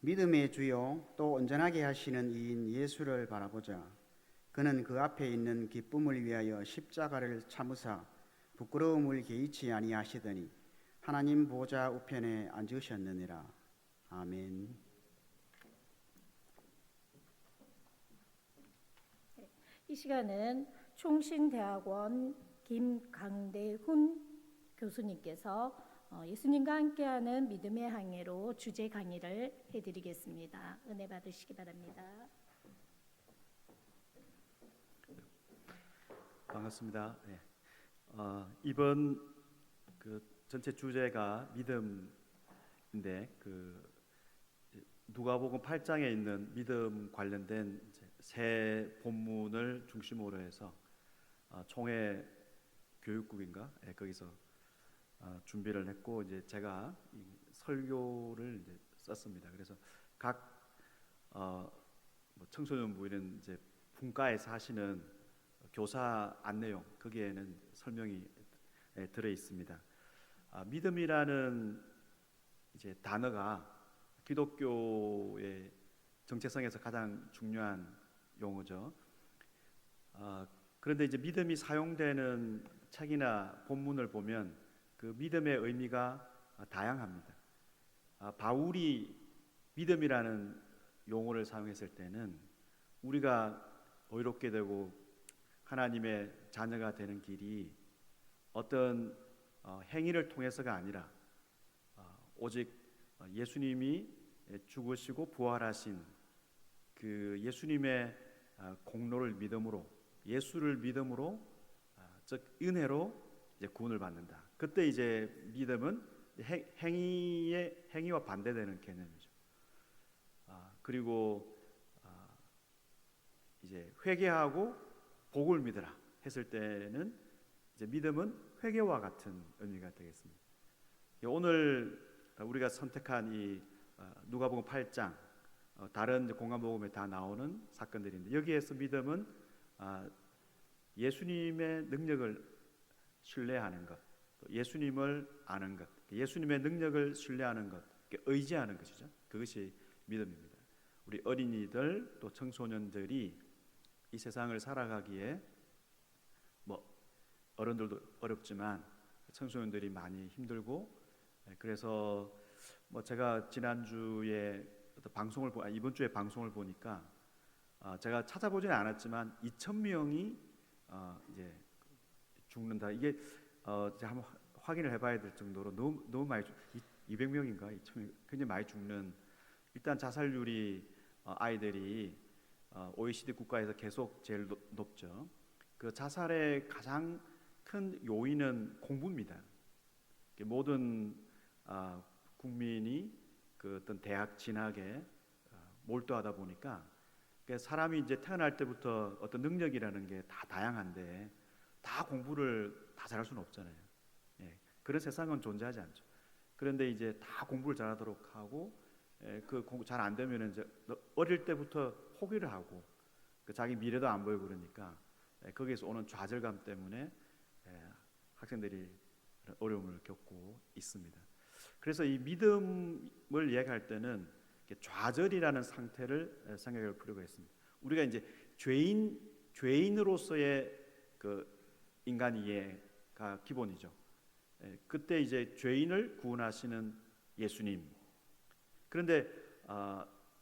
믿음의 주요 또 온전하게 하시는 이인 예수를 바라보자. 그는 그 앞에 있는 기쁨을 위하여 십자가를 참으사 부끄러움을 개의치 아니하시더니 하나님 보좌 우편에 앉으셨느니라. 아멘. 이 시간은 총신대학원 김강대훈 교수님께서 예수님과 함께하는 믿음의 항해로 주제 강의를 해드리겠습니다. 은혜 받으시기 바랍니다. 반갑습니다. 네. 이번 전체 주제가 믿음인데 누가복음 8장에 있는 믿음 관련된 세 본문을 중심으로 해서 총회 교육국인가 거기서 준비를 했고 이제 제가 이 설교를 이제 썼습니다. 그래서 각 청소년부 이런 이제 분과에서 하시는 교사 안내용 거기에는 설명이 들어 있습니다. 믿음이라는 이제 단어가 기독교의 정체성에서 가장 중요한 용어죠. 그런데 이제 믿음이 사용되는 책이나 본문을 보면 그 믿음의 의미가 다양합니다. 바울이 믿음이라는 용어를 사용했을 때는 우리가 의롭게 되고 하나님의 자녀가 되는 길이 어떤 행위를 통해서가 아니라 오직 예수님이 죽으시고 부활하신 그 예수님의 공로를 믿음으로, 예수를 믿음으로, 즉 은혜로 이제 구원을 받는다. 그때 이제 믿음은 행위와 반대되는 개념이죠. 그리고 이제 회개하고 복을 믿으라 했을 때는 이제 믿음은 회개와 같은 의미가 되겠습니다. 오늘 우리가 선택한 이 누가복음 8장 다른 공간복음에 다 나오는 사건들인데 여기에서 믿음은 예수님의 능력을 신뢰하는 것, 또 예수님을 아는 것, 예수님의 능력을 신뢰하는 것, 의지하는 것이죠. 그것이 믿음입니다. 우리 어린이들 또 청소년들이 이 세상을 살아가기에 어른들도 어렵지만 청소년들이 많이 힘들고 그래서 제가 지난주에 이번 주에 방송을 보니까 제가 찾아보지는 않았지만 2,000명이 이제 죽는다. 이게 제가 한번 확인을 해봐야 될 정도로 너무 많이 200명인가 2,000명 굉장히 많이 죽는 일단 자살률이 아이들이 OECD 국가에서 계속 제일 높죠. 그 자살의 가장 큰 요인은 공부입니다. 모든 국민이 그 어떤 대학 진학에 몰두하다 보니까 사람이 이제 태어날 때부터 어떤 능력이라는 게 다 다양한데 다 공부를 다 잘할 수는 없잖아요. 그런 세상은 존재하지 않죠. 그런데 이제 다 공부를 잘하도록 하고 그 공부 잘 안 되면 이제 어릴 때부터 포기를 하고 자기 미래도 안 보이고 그러니까 거기에서 오는 좌절감 때문에 학생들이 어려움을 겪고 있습니다. 그래서 이 믿음을 얘기할 때는 좌절이라는 상태를 생각해 볼 필요가 있습니다. 우리가 이제 죄인으로서의 그 인간 이해가 기본이죠. 그때 이제 죄인을 구원하시는 예수님. 그런데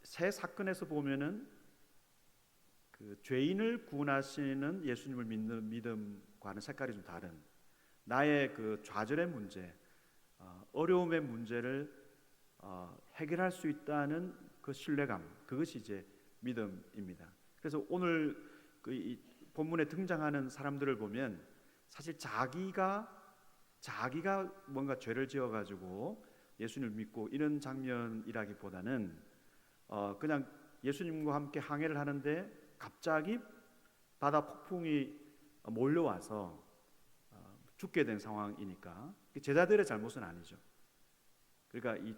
새 사건에서 보면은 그 죄인을 구원하시는 예수님을 믿는 믿음과는 색깔이 좀 다른 나의 그 좌절의 문제, 어려움의 문제를 해결할 수 있다는 그 신뢰감, 그것이 이제 믿음입니다. 그래서 오늘 이 본문에 등장하는 사람들을 보면 사실 자기가 뭔가 죄를 지어가지고 예수님을 믿고 이런 장면이라기보다는 그냥 예수님과 함께 항해를 하는데 갑자기 바다 폭풍이 몰려와서 죽게 된 상황이니까 제자들의 잘못은 아니죠. 그러니까 이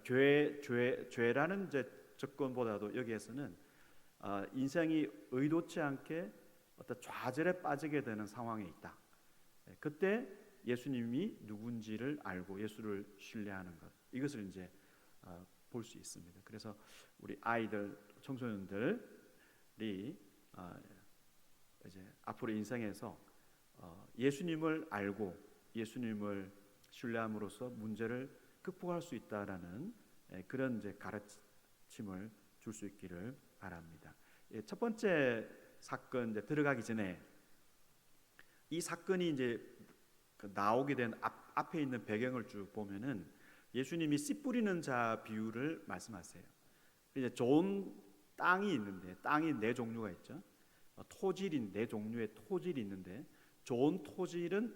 죄라는 이제 접근보다도 여기에서는 인생이 의도치 않게 어떤 좌절에 빠지게 되는 상황에 있다. 그때 예수님이 누군지를 알고 예수를 신뢰하는 것, 이것을 이제 볼 수 있습니다. 그래서 우리 아이들, 청소년들이 이제 앞으로 인생에서 예수님을 알고 예수님을 신뢰함으로써 문제를 극복할 수 있다라는 그런 이제 가르침을 줄 수 있기를 바랍니다. 첫 번째 사건 이제 들어가기 전에 이 사건이 이제 나오게 된 앞에 있는 배경을 쭉 보면은 예수님이 씨 뿌리는 자 비유를 말씀하세요. 이제 좋은 땅이 있는데 땅이 네 종류가 있죠. 토질인 네 종류의 토질이 있는데 좋은 토질은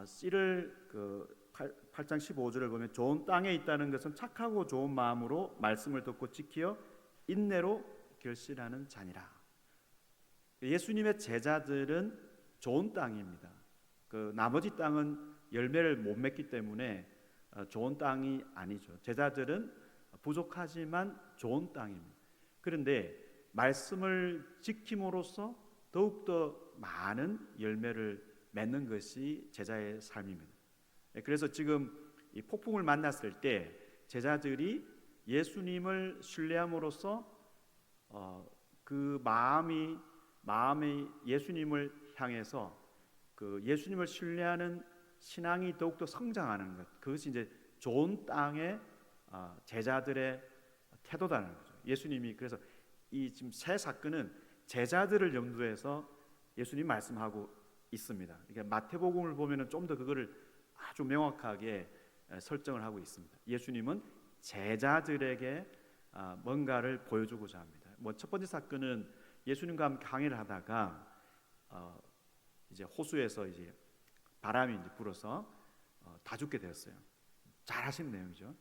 씨를 8장 15절을 보면 좋은 땅에 있다는 것은 착하고 좋은 마음으로 말씀을 듣고 지키어 인내로 결실하는 자니라. 예수님의 제자들은 좋은 땅입니다. 나머지 땅은 열매를 못 맺기 때문에 좋은 땅이 아니죠. 제자들은 부족하지만 좋은 땅입니다. 그런데 말씀을 지킴으로써 더욱더 많은 열매를 맺는 것이 제자의 삶입니다. 그래서 지금 이 폭풍을 만났을 때 제자들이 예수님을 신뢰함으로써 그 마음이 예수님을 향해서 그 예수님을 신뢰하는 신앙이 더욱더 성장하는 것, 그것이 이제 좋은 땅의 제자들의 태도다는 거죠. 예수님이 그래서 이 지금 세 사건은 제자들을 염두해서 예수님 말씀하고 있습니다. 그러니까 마태복음을 보면은 좀 더 그거를 아주 명확하게 설정을 하고 있습니다. 예수님은 제자들에게 뭔가를 보여주고자 합니다. 첫 번째 사건은 예수님과 함께 항해를 하다가 이제 호수에서 이제 바람이 이제 불어서 다 죽게 되었어요. 잘 아시는 내용이죠.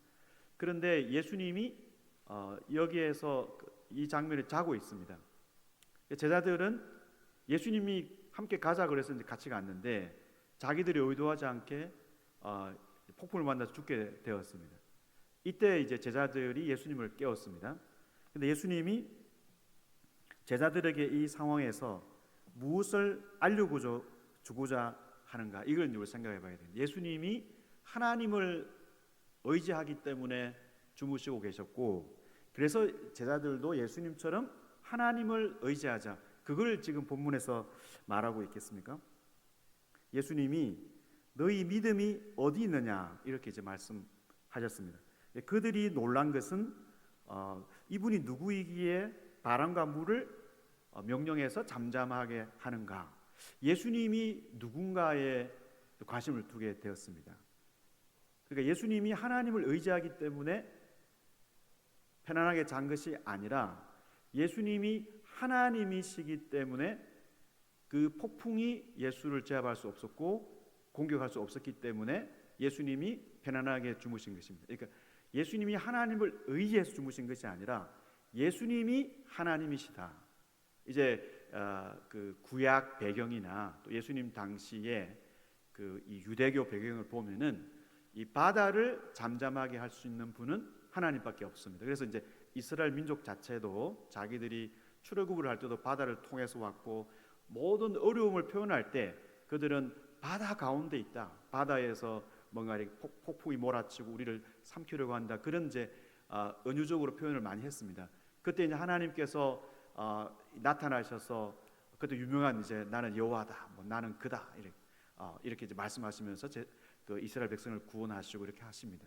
그런데 예수님이 여기에서 이 장면을 자고 있습니다. 제자들은 예수님이 함께 가자 그래서 이제 같이 갔는데 자기들이 의도하지 않게 폭풍을 만나서 죽게 되었습니다. 이때 이제 제자들이 예수님을 깨웠습니다. 근데 예수님이 제자들에게 이 상황에서 무엇을 알려주고자 하는가, 이걸 우리가 생각해 봐야 돼요. 예수님이 하나님을 의지하기 때문에 주무시고 계셨고, 그래서 제자들도 예수님처럼 하나님을 의지하자, 그걸 지금 본문에서 말하고 있겠습니까? 예수님이 너희 믿음이 어디 있느냐 이렇게 이제 말씀하셨습니다. 그들이 놀란 것은 이분이 누구이기에 바람과 물을 명령해서 잠잠하게 하는가, 예수님이 누군가에 관심을 두게 되었습니다. 그러니까 예수님이 하나님을 의지하기 때문에 편안하게 잔 것이 아니라 예수님이 하나님이시기 때문에 그 폭풍이 예수를 제압할 수 없었고 공격할 수 없었기 때문에 예수님이 편안하게 주무신 것입니다. 그러니까 예수님이 하나님을 의지해서 주무신 것이 아니라 예수님이 하나님이시다. 이제 그 구약 배경이나 또 예수님 당시에 그 이 유대교 배경을 보면은 이 바다를 잠잠하게 할 수 있는 분은 하나님밖에 없습니다. 그래서 이제 이스라엘 민족 자체도 자기들이 출애굽을 할 때도 바다를 통해서 왔고, 모든 어려움을 표현할 때 그들은 바다 가운데 있다, 바다에서 뭔가 이렇게 폭풍이 몰아치고 우리를 삼키려고 한다, 그런 이제 은유적으로 표현을 많이 했습니다. 그때 이제 하나님께서 나타나셔서 그때 유명한 이제 나는 여호와다, 뭐 나는 그다, 이렇게 이제 말씀하시면서 그 이스라엘 백성을 구원하시고 이렇게 하십니다.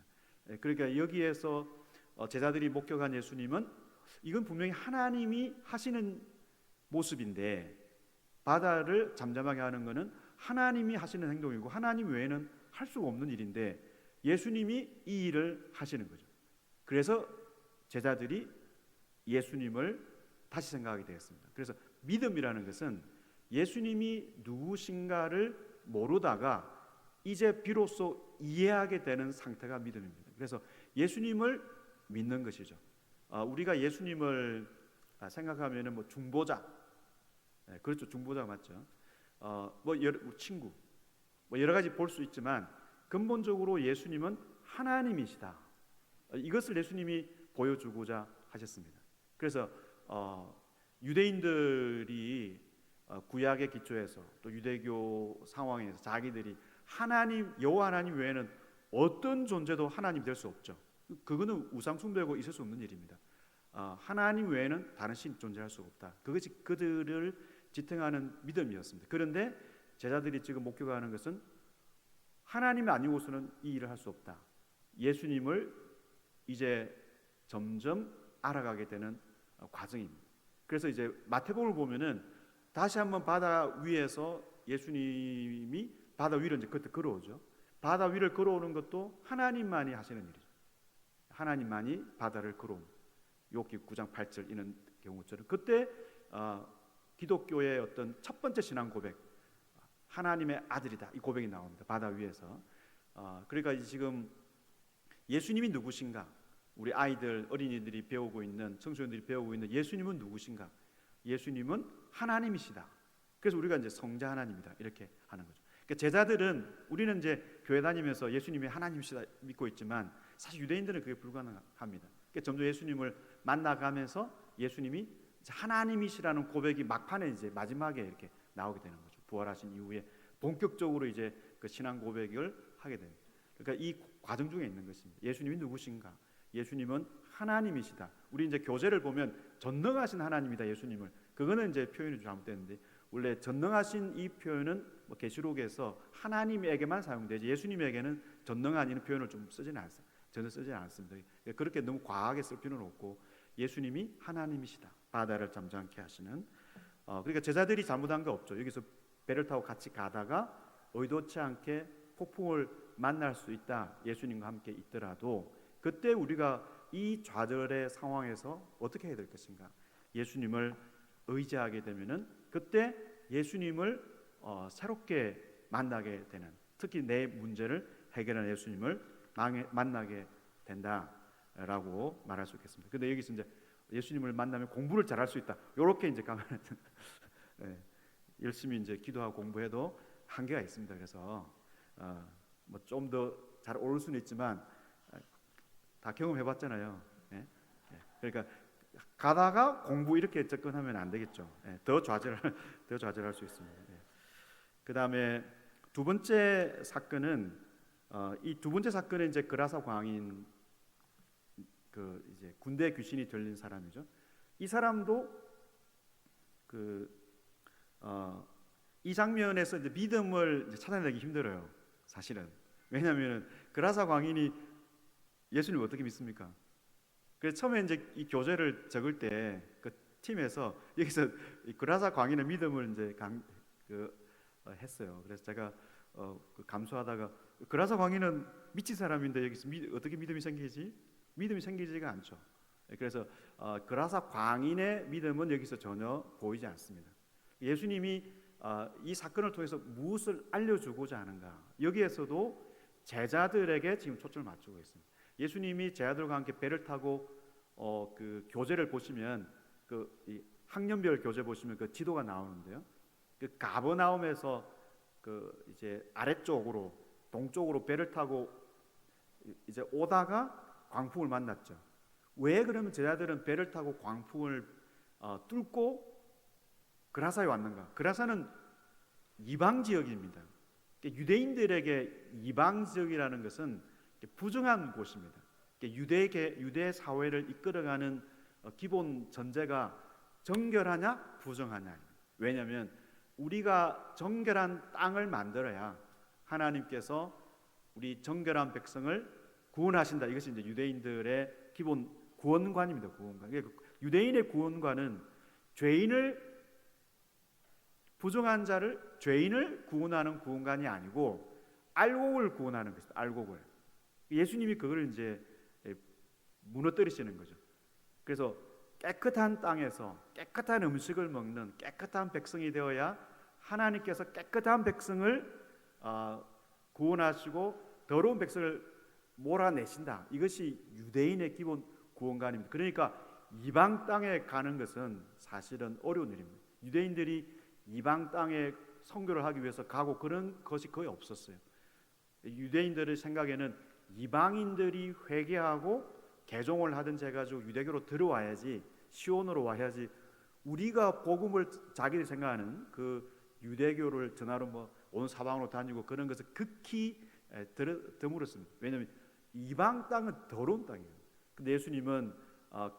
그러니까 여기에서 제자들이 목격한 예수님은 이건 분명히 하나님이 하시는 모습인데, 바다를 잠잠하게 하는 것은 하나님이 하시는 행동이고 하나님 외에는 할 수가 없는 일인데 예수님이 이 일을 하시는 거죠. 그래서 제자들이 예수님을 다시 생각하게 되었습니다. 그래서 믿음이라는 것은 예수님이 누구신가를 모르다가 이제 비로소 이해하게 되는 상태가 믿음입니다. 그래서 예수님을 믿는 것이죠. 우리가 예수님을 생각하면은 뭐 중보자, 그렇죠, 중보자 맞죠. 친구, 뭐 여러 가지 볼 수 있지만 근본적으로 예수님은 하나님이시다. 이것을 예수님이 보여주고자 하셨습니다. 그래서 유대인들이 구약의 기초에서 또 유대교 상황에서 자기들이 하나님, 여호와 하나님 외에는 어떤 존재도 하나님 될 수 없죠. 그거는 우상 숭배고 있을 수 없는 일입니다. 하나님 외에는 다른 신이 존재할 수가 없다. 그것이 그들을 지탱하는 믿음이었습니다. 그런데 제자들이 지금 목격하는 것은 하나님이 아니고서는 이 일을 할 수 없다. 예수님을 이제 점점 알아가게 되는 과정입니다. 그래서 이제 마태복음을 보면은 다시 한번 바다 위에서 예수님이 바다 위로 이제 그때 걸어오죠. 바다 위를 걸어오는 것도 하나님만이 하시는 일이죠. 하나님만이 바다를 걸어옴. 욥기 9장 8절 이런 경우처럼 그때 기독교의 어떤 첫 번째 신앙 고백, 하나님의 아들이다, 이 고백이 나옵니다. 바다 위에서. 그러니까 지금 예수님이 누구신가? 우리 아이들, 어린이들이 배우고 있는, 청소년들이 배우고 있는 예수님은 누구신가? 예수님은 하나님이시다. 그래서 우리가 이제 성자 하나님이다 이렇게 하는 거죠. 그러니까 제자들은, 우리는 이제 교회 다니면서 예수님이 하나님이시다 믿고 있지만 사실 유대인들은 그게 불가능합니다. 그러니까 점점 예수님을 만나가면서 예수님이 하나님이시라는 고백이 막판에 이제 마지막에 이렇게 나오게 되는 거죠. 부활하신 이후에 본격적으로 이제 그 신앙 고백을 하게 됩니다. 그러니까 이 과정 중에 있는 것입니다. 예수님이 누구신가? 예수님은 하나님이시다. 우리 이제 교재를 보면 전능하신 하나님이다, 예수님을. 그거는 이제 표현이 잘못됐는데, 원래 전능하신 이 표현은 뭐 계시록에서 하나님에게만 사용되지 예수님에게는 전능한 이런 표현을 좀 쓰지는 않습니다. 전혀 쓰지 않습니다. 그렇게 너무 과하게 쓸 필요는 없고 예수님이 하나님이시다. 바다를 잠잠케 하시는. 그러니까 제자들이 잘못한 거 없죠. 여기서 배를 타고 같이 가다가 의도치 않게 폭풍을 만날 수 있다. 예수님과 함께 있더라도 그때 우리가 이 좌절의 상황에서 어떻게 해야 될 것인가? 예수님을 의지하게 되면은 그때 예수님을 새롭게 만나게 되는, 특히 내 문제를 해결하는 예수님을 만나게 된다라고 말할 수 있겠습니다. 근데 여기서 이제 예수님을 만나면 공부를 잘할 수 있다. 이렇게 이제 가면 네, 열심히 이제 기도하고 공부해도 한계가 있습니다. 그래서 뭐 좀 더 잘 오를 수는 있지만 다 경험해봤잖아요. 예? 그러니까 가다가 공부 이렇게 접근하면 안 되겠죠. 예, 더 좌절할 수 있습니다. 예. 그 다음에 두 번째 사건은 이 두 번째 사건은 이제 그라사 광인, 그 이제 군대 귀신이 들린 사람이죠. 이 사람도 이 장면에서 이제 믿음을 이제 찾아내기 힘들어요. 사실은. 왜냐하면 그라사 광인이 예수님을 어떻게 믿습니까? 그래서 처음에 이제 이 교재를 적을 때 그 팀에서 여기서 이 그라사 광인의 믿음을 이제 했어요. 그래서 제가 감수하다가 그라사 광인은 미친 사람인데 여기서 어떻게 믿음이 생기지? 믿음이 생기지가 않죠. 그래서 그라사 광인의 믿음은 여기서 전혀 보이지 않습니다. 예수님이 이 사건을 통해서 무엇을 알려주고자 하는가? 여기에서도 제자들에게 지금 초점을 맞추고 있습니다. 예수님이 제자들과 함께 배를 타고 그 교재를 보시면 이 학년별 교재 보시면 그 지도가 나오는데요. 그 가버나움에서 그 이제 아래쪽으로 동쪽으로 배를 타고 이제 오다가 광풍을 만났죠. 왜 그러면 제자들은 배를 타고 광풍을 뚫고 그라사에 왔는가? 그라사는 이방 지역입니다. 유대인들에게 이방 지역이라는 것은 부정한 곳입니다. 유대 사회를 이끌어가는 기본 전제가 정결하냐 부정하냐. 왜냐하면 우리가 정결한 땅을 만들어야 하나님께서 우리 정결한 백성을 구원하신다. 이것이 이제 유대인들의 기본 구원관입니다. 구원관. 유대인의 구원관은 부정한 자를, 죄인을 구원하는 구원관이 아니고 알곡을 구원하는 것입니다. 알곡을. 예수님이 그걸 이제 무너뜨리시는 거죠. 그래서 깨끗한 땅에서 깨끗한 음식을 먹는 깨끗한 백성이 되어야 하나님께서 깨끗한 백성을 구원하시고 더러운 백성을 몰아내신다. 이것이 유대인의 기본 구원관입니다. 그러니까 이방 땅에 가는 것은 사실은 어려운 일입니다. 유대인들이 이방 땅에 선교를 하기 위해서 가고 그런 것이 거의 없었어요. 유대인들의 생각에는 이방인들이 회개하고 개종을 하든지 해가지고 유대교로 들어와야지, 시온으로 와야지, 우리가 복음을 자기들이 생각하는 그 유대교를 전하러 온 사방으로 다니고 그런 것을 극히 드물었습니다. 왜냐하면 이방 땅은 더러운 땅이에요. 근데 예수님은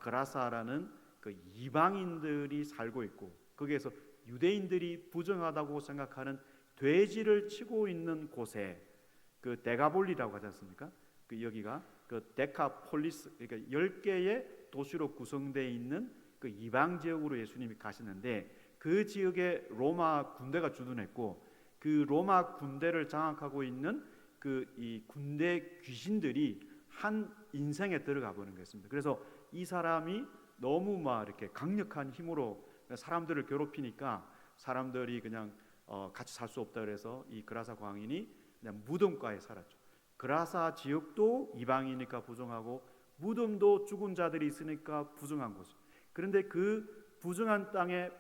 그라사라는 그 이방인들이 살고 있고 거기에서 유대인들이 부정하다고 생각하는 돼지를 치고 있는 곳에 그 데가볼리라고 하지 않습니까? 그 여기가 그 데카폴리스, 그러니까 10개의 도시로 구성되어 있는 그 이방 지역으로 예수님이 가시는데 그 지역에 로마 군대가 주둔했고 그 로마 군대를 장악하고 있는 그 이 군대 귀신들이 한 인생에 들어가 보는 것입니다. 그래서 이 사람이 너무 막 이렇게 강력한 힘으로 사람들을 괴롭히니까 사람들이 그냥 같이 살 수 없다 그래서 이 그라사 광인이 그냥 무덤가에 살았죠. 그라사 지역도 이방이니까 부정하고 무덤도 죽은 자들이 있으니까 부정한 곳. 그런데 그 부정한 땅에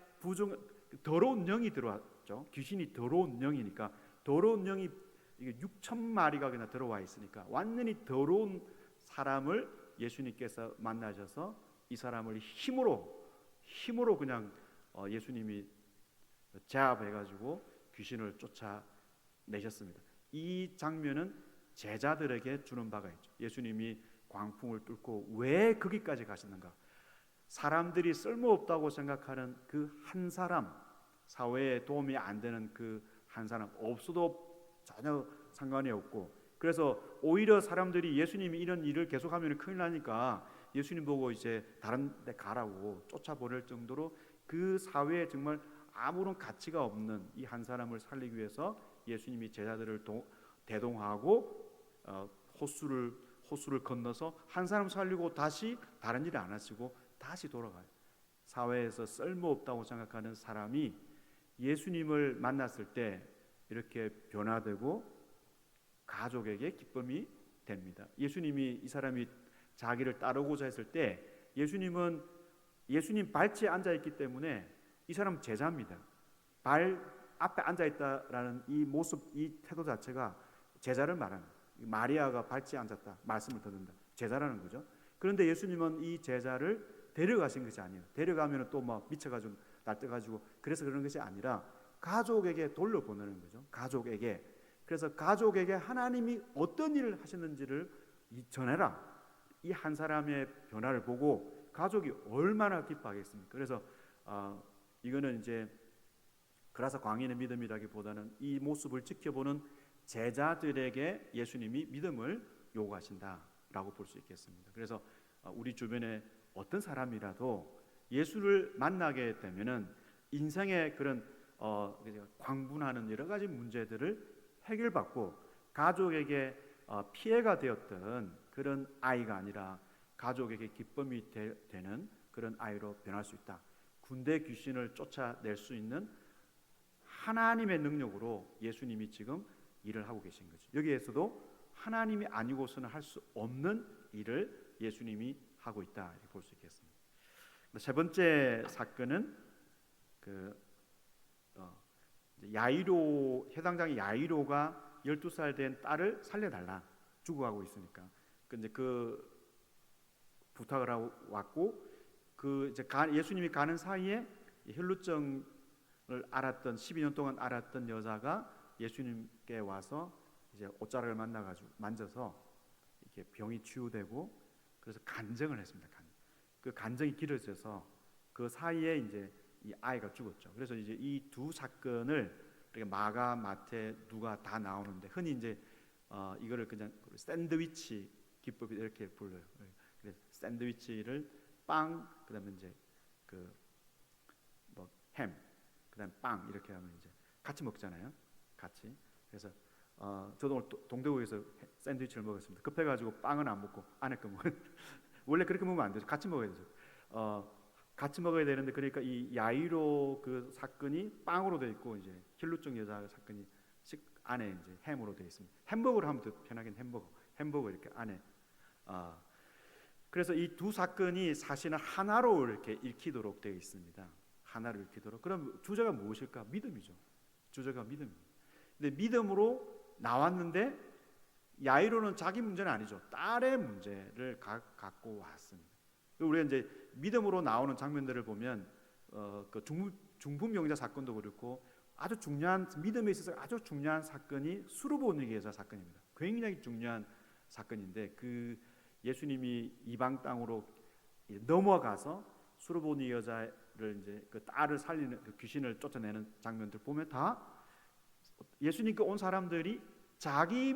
더러운 영이 들어왔죠. 귀신이 더러운 영이니까 더러운 영이 6,000마리가 그냥 들어와 있으니까 완전히 더러운 사람을 예수님께서 만나셔서 이 사람을 힘으로 그냥 예수님이 제압해가지고 귀신을 쫓아내셨습니다. 이 장면은 제자들에게 주는 바가 있죠. 예수님이 광풍을 뚫고 왜 거기까지 가시는가? 사람들이 쓸모없다고 생각하는 그 한 사람, 사회에 도움이 안 되는 그 한 사람 없어도 전혀 상관이 없고, 그래서 오히려 사람들이 예수님이 이런 일을 계속하면 큰일 나니까 예수님 보고 이제 다른 데 가라고 쫓아보낼 정도로 그 사회에 정말 아무런 가치가 없는 이 한 사람을 살리기 위해서 예수님이 제자들을 대동하고 호수를 건너서 한 사람 살리고 다시 다른 일 안 하시고 다시 돌아가요. 사회에서 쓸모없다고 생각하는 사람이 예수님을 만났을 때 이렇게 변화되고 가족에게 기쁨이 됩니다. 예수님이 이 사람이 자기를 따르고자 했을 때 예수님 발치에 앉아 있기 때문에 이 사람 제자입니다. 발 앞에 앉아 있다라는 이 모습, 이 태도 자체가 제자를 말합니다. 마리아가 발치에 앉았다, 말씀을 듣는다, 제자라는 거죠. 그런데 예수님은 이 제자를 데려가신 것이 아니에요. 데려가면 또 막 미쳐가지고 날뛰어가지고 그래서 그런 것이 아니라 가족에게 돌려보내는 거죠. 가족에게. 그래서 가족에게 하나님이 어떤 일을 하셨는지를 전해라. 이 한 사람의 변화를 보고 가족이 얼마나 기뻐하겠습니까? 그래서 이거는 이제 그라사 광인의 믿음이라기보다는 이 모습을 지켜보는 제자들에게 예수님이 믿음을 요구하신다라고 볼 수 있겠습니다. 그래서 우리 주변에 어떤 사람이라도 예수를 만나게 되면은 인생의 그런 광분하는 여러 가지 문제들을 해결받고 가족에게 피해가 되었던 그런 아이가 아니라 가족에게 기쁨이 되는 그런 아이로 변할 수 있다. 군대 귀신을 쫓아낼 수 있는 하나님의 능력으로 예수님이 지금 일을 하고 계신 거죠. 여기에서도 하나님이 아니고서는 할 수 없는 일을 예수님이 하고 있다 이렇게 볼 수 있겠습니다. 세 번째 사건은 야이로, 해당장의 야이로가 12살 된 딸을 살려달라, 죽어가고 있으니까. 근데 그 부탁을 하고 왔고, 이제 예수님이 가는 사이에 혈루증을 알았던 12년 동안 알았던 여자가 예수님께 와서 이제 옷자락을 만져서 이렇게 병이 치유되고, 그래서 간증을 했습니다. 그 간증이 길어져서 그 사이에 이제 이 아이가 죽었죠. 그래서 이제 이 두 사건을 마가, 마태, 누가 다 나오는데 흔히 이제 이거를 그냥 샌드위치 기법이 이렇게 불러요. 그래서 샌드위치를 빵, 그다음에 이제 햄, 그다음 빵 이렇게 하면 이제 같이 먹잖아요. 같이. 그래서 저도 오늘 동대구에서 샌드위치를 먹었습니다. 급해가지고 빵은 안 먹고 안에 거 먹어요. 원래 그렇게 먹으면 안 되죠. 같이 먹어야 되죠. 같이 먹어야 되는데, 그러니까 이 야이로 그 사건이 빵으로 돼 있고 이제 혈루증 여자 사건이 안에 이제 햄으로 돼 있습니다. 햄버거를 하면 더 편하긴 햄버거 이렇게 안에. 그래서 이 두 사건이 사실은 하나로 이렇게 읽히도록 되어 있습니다. 하나로 읽히도록. 그럼 주제가 무엇일까? 믿음이죠. 주제가 믿음입니다. 근데 믿음으로 나왔는데 야이로는 자기 문제는 아니죠. 딸의 문제를 갖고 왔습니다. 우리가 이제 믿음으로 나오는 장면들을 보면 그 중풍 병자 사건도 그렇고 아주 중요한, 믿음에 있어서 아주 중요한 사건이 수르보니게자 사건입니다. 굉장히 중요한 사건인데, 그 예수님이 이방 땅으로 넘어가서 수르보니 여자를 이제 그 딸을 살리는 그 귀신을 쫓아내는 장면들 보면 다 예수님께 온 사람들이 자기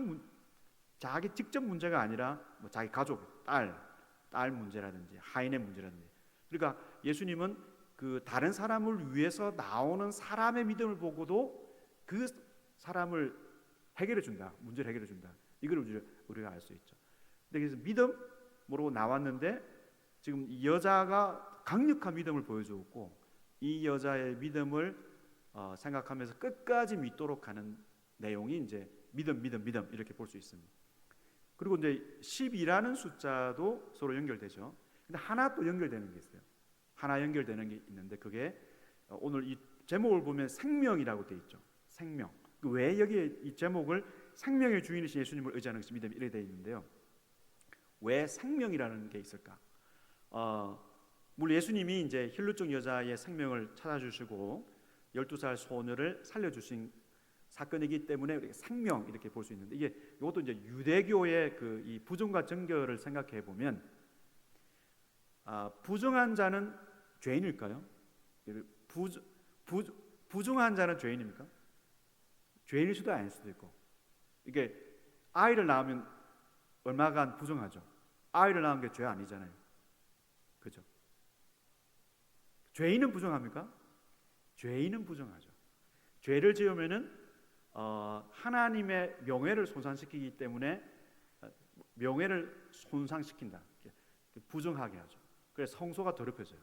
직접 문제가 아니라 뭐 자기 가족, 딸 문제라든지 하인의 문제라든지, 그러니까 예수님은 그 다른 사람을 위해서 나오는 사람의 믿음을 보고도 그 사람을 해결해 준다, 문제를 해결해 준다. 이걸 우리가 알 수 있죠. 근데 그래서 믿음으로 나왔는데 지금 이 여자가 강력한 믿음을 보여주었고, 이 여자의 믿음을 생각하면서 끝까지 믿도록 하는 내용이 이제 믿음 이렇게 볼 수 있습니다. 그리고 이제 12라는 숫자도 서로 연결되죠. 근데 하나 또 연결되는 게 있어요. 하나 연결되는 게 있는데, 그게 오늘 이 제목을 보면 생명이라고 돼 있죠. 생명. 왜 여기에 이 제목을 생명의 주인이신 예수님을 의지하는 것이 믿음이 이렇게 돼 있는데요. 왜 생명이라는 게 있을까? 물론 예수님이 이제 혈루증 여자의 생명을 찾아주시고 12살 소녀를 살려주신 사건이기 때문에 우리가 생명 이렇게 볼 수 있는데, 이것도 이제 유대교의 그 이 부정과 정결을 생각해 보면, 부정한 자는 죄인일까요? 부정한 자는 죄인입니까? 죄인일 수도 아닐 수도 있고, 이게 아이를 낳으면 얼마간 부정하죠. 아이를 낳은 게 죄 아니잖아요. 그죠? 죄인은 부정합니까? 죄인은 부정하죠. 죄를 지으면은 하나님의 명예를 손상시키기 때문에 명예를 손상시킨다. 부정하게 하죠. 그래서 성소가 더럽혀져요.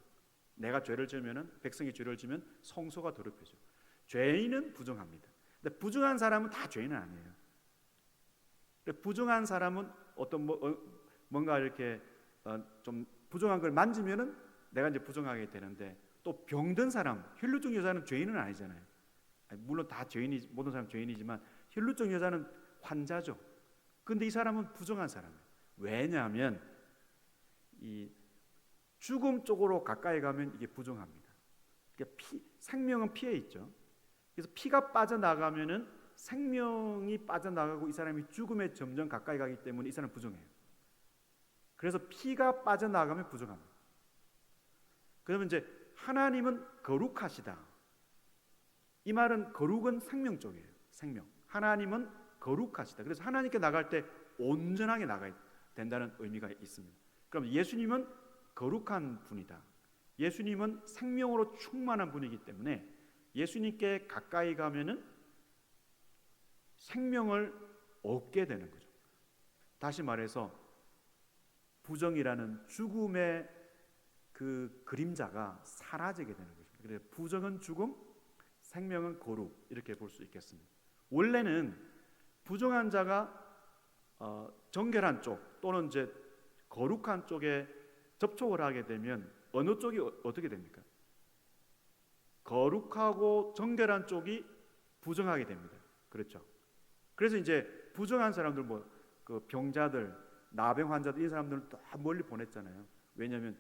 내가 죄를 지으면은, 백성이 죄를 지으면 성소가 더럽혀져요. 죄인은 부정합니다. 근데 부정한 사람은 다 죄인은 아니에요. 부정한 사람은 어떤 뭔가 이렇게 좀 부정한 걸 만지면은 내가 이제 부정하게 되는데, 또 병든 사람, 혈루증 여자는 죄인은 아니잖아요. 물론 다 죄인이, 모든 사람 죄인이지만 혈루증 여자는 환자죠. 근데 이 사람은 부정한 사람이에요. 왜냐하면 이 죽음 쪽으로 가까이 가면 이게 부정합니다. 그러니까 생명은 피에 있죠. 그래서 피가 빠져나가면은 생명이 빠져나가고 이 사람이 죽음에 점점 가까이 가기 때문에 이 사람은 부정해요. 그래서 피가 빠져나가면 부정합니다. 그러면 이제 하나님은 거룩하시다. 이 말은 거룩은 생명 쪽이에요. 생명. 하나님은 거룩하시다. 그래서 하나님께 나갈 때 온전하게 나가야 된다는 의미가 있습니다. 그럼 예수님은 거룩한 분이다. 예수님은 생명으로 충만한 분이기 때문에 예수님께 가까이 가면은 생명을 얻게 되는 거죠. 다시 말해서 부정이라는 죽음의 그 그림자가 사라지게 되는 거죠. 그래서 부정은 죽음, 생명은 거룩, 이렇게 볼 수 있겠습니다. 원래는 부정한 자가 정결한 쪽 또는 이제 거룩한 쪽에 접촉을 하게 되면 어느 쪽이 어떻게 됩니까? 거룩하고 정결한 쪽이 부정하게 됩니다. 그렇죠? 그래서 이제 부정한 사람들, 그 병자들, 나병 환자들, 이 사람들은 다 멀리 보냈잖아요. 왜냐하면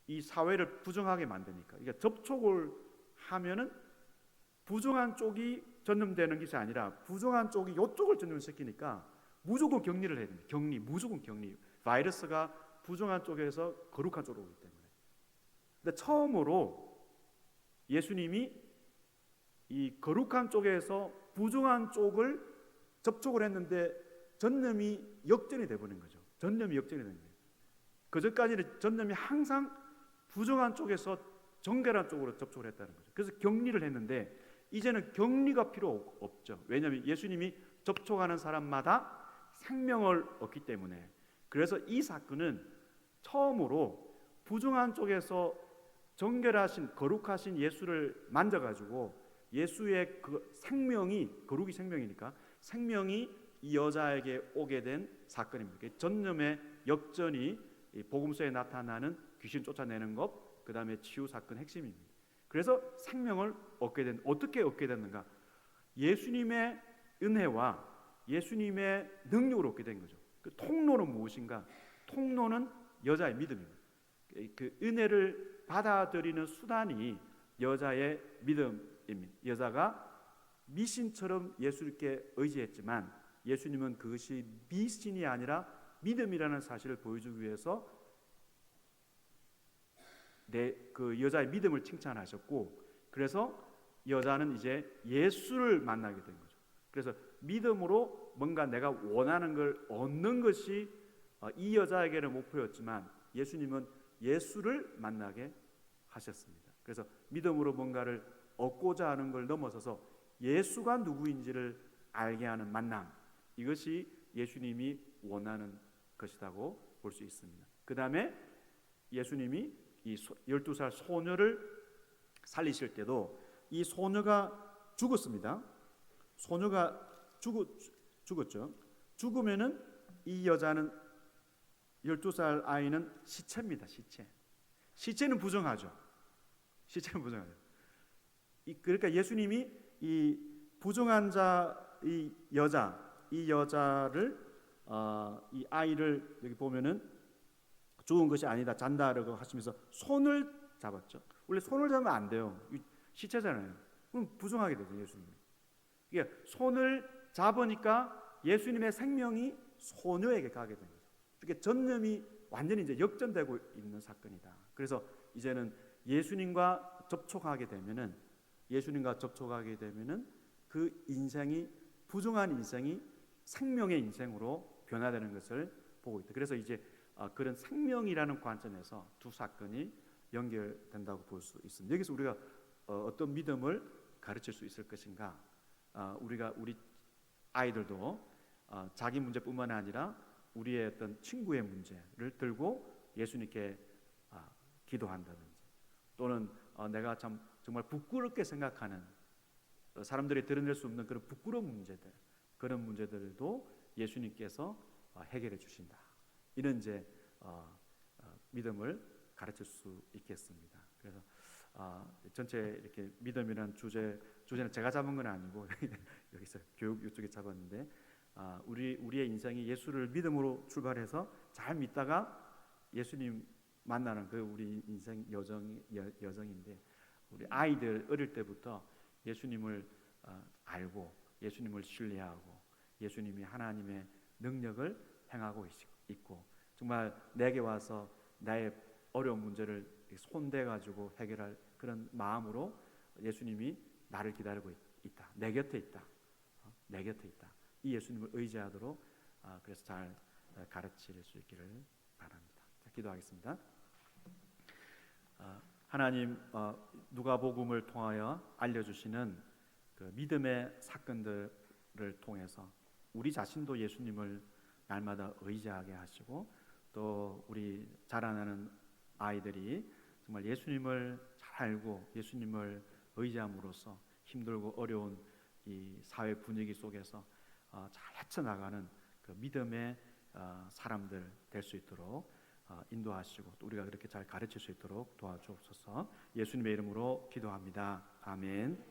이 사회를 부정하게 만드니까. 그러니까 접촉을 하면은 부정한 쪽이 전염되는 것이 아니라 부정한 쪽이 이쪽을 전염시키니까 무조건 격리를 해야 됩니다. 무조건 격리. 바이러스가 부정한 쪽에서 거룩한 쪽으로 오기 때문에. 근데 처음으로 예수님이 이 거룩한 쪽에서 부정한 쪽을 접촉을 했는데 전염이 역전이 돼버린 거죠. 전염이 역전이 된 거예요. 그전까지는 전염이 항상 부정한 쪽에서 정결한 쪽으로 접촉을 했다는 거죠. 그래서 격리를 했는데 이제는 격리가 필요 없죠. 왜냐하면 예수님이 접촉하는 사람마다 생명을 얻기 때문에. 그래서 이 사건은 처음으로 부정한 쪽에서 정결하신 거룩하신 예수를 만져가지고 예수의 그 생명이, 거룩이 생명이니까 생명이 이 여자에게 오게 된 사건입니다. 전염의 역전이 복음서에 나타나는 귀신 쫓아내는 것, 그 다음에 치유 사건 핵심입니다. 그래서 생명을 어떻게 얻게 됐는가? 예수님의 은혜와 예수님의 능력으로 얻게 된 거죠. 그 통로는 무엇인가? 통로는 여자의 믿음입니다. 그 은혜를 받아들이는 수단이 여자의 믿음입니다. 여자가 미신처럼 예수님께 의지했지만 예수님은 그것이 미신이 아니라 믿음이라는 사실을 보여주기 위해서 그 여자의 믿음을 칭찬하셨고, 그래서 여자는 이제 예수를 만나게 된 거죠. 그래서 믿음으로 뭔가 내가 원하는 걸 얻는 것이 이 여자에게는 목표였지만 예수님은 예수를 만나게 하셨습니다. 그래서 믿음으로 뭔가를 얻고자 하는 걸 넘어서서 예수가 누구인지를 알게 하는 만남, 이것이 예수님이 원하는 것이라고 볼 수 있습니다. 그 다음에 예수님이 이 12살 소녀를 살리실 때도 이 소녀가 죽었습니다. 소녀가 죽었죠. 죽으면은 이 여자는 12살 아이는 시체입니다. 시체는 부정하죠. 시체는 부정하죠. 그러니까 예수님이 이 부정한 이 여자를 이 아이를 여기 보면은 죽은 것이 아니다, 잔다라고 하시면서 손을 잡았죠. 원래 손을 잡으면 안 돼요. 시체잖아요. 그럼 부정하게 되죠, 예수님이. 그러니까 손을 잡으니까 예수님의 생명이 소녀에게 가게 된 거죠. 그러니까 전념이 완전히 이제 역전되고 있는 사건이다. 그래서 이제는 예수님과 접촉하게 되면은 그 인생이, 부정한 인생이 생명의 인생으로 변화되는 것을 보고 있다. 그래서 이제 그런 생명이라는 관점에서 두 사건이 연결된다고 볼 수 있습니다. 여기서 우리가 어떤 믿음을 가르칠 수 있을 것인가? 우리 아이들도 자기 문제뿐만 아니라 우리의 어떤 친구의 문제를 들고 예수님께 기도한다든지, 또는 내가 정말 부끄럽게 생각하는, 사람들이 드러낼 수 없는 그런 부끄러운 문제들, 그런 문제들도 예수님께서 해결해 주신다. 이런 이제 믿음을 가르칠 수 있겠습니다. 그래서 전체 이렇게 믿음이라는 주제는 제가 잡은 건 아니고 여기서 교육 이쪽에 잡았는데, 우리의 인생이 예수를 믿음으로 출발해서 잘 믿다가 예수님 만나는 그 우리 인생 여정인데, 우리 아이들 어릴 때부터 예수님을 알고 예수님을 신뢰하고 예수님이 하나님의 능력을 행하고 있고, 정말 내게 와서 나의 어려운 문제를 손대 가지고 해결할 그런 마음으로 예수님이 나를 기다리고 있다. 내 곁에 있다. 이 예수님을 의지하도록 그래서 잘 가르칠 수 있기를 바랍니다. 자, 기도하겠습니다. 하나님, 누가복음을 통하여 알려주시는 그 믿음의 사건들을 통해서 우리 자신도 예수님을 날마다 의지하게 하시고, 또 우리 자라나는 아이들이 정말 예수님을 잘 알고 예수님을 의지함으로써 힘들고 어려운 이 사회 분위기 속에서 잘 헤쳐나가는 그 믿음의 사람들 될 수 있도록 인도하시고, 또 우리가 그렇게 잘 가르칠 수 있도록 도와주옵소서. 예수님의 이름으로 기도합니다. 아멘.